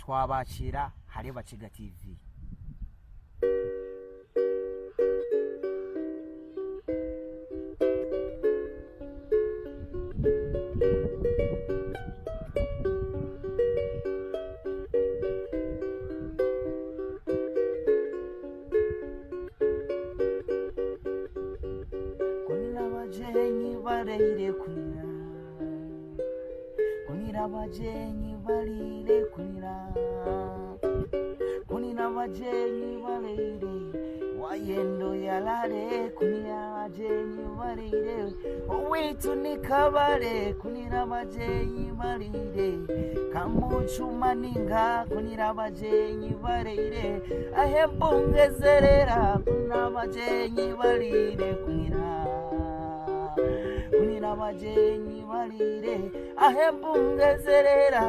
twabakira hari Bakiga TV. Abajenyi barire kunira, kunira abajenyi barire kunira, kunira abajenyi barire wayendo yalare kunira abajenyi barire owitu nikabare kunira abajenyi barire kamuchuma ninga kunira abajenyi barire ahembungezerera kunira abajenyi barire kunira kunira abajenyi barire ahembungezerera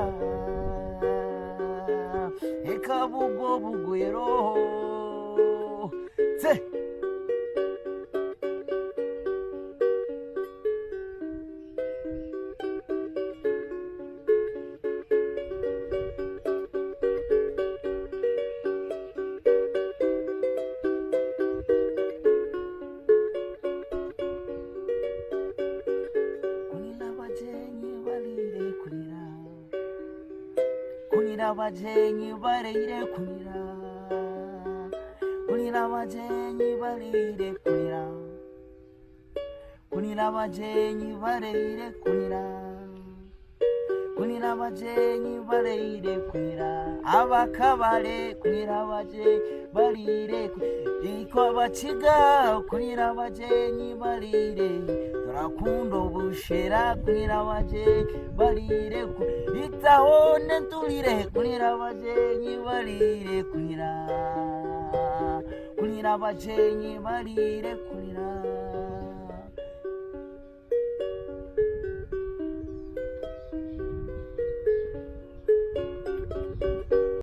ekabugo bugwero se kunira abajenyi barire kunira, kunira abajenyi barire kunira, kunira abajenyi barire kunira, kunira abajenyi barire kunira, abakabare kunira abajenyi barire iko Bakiga kunira abajenyi barire turakundo bushera kunira abajenyi barire itaho netulire kunira abajenyi barire kunira, kunira abajenyi barire kunira.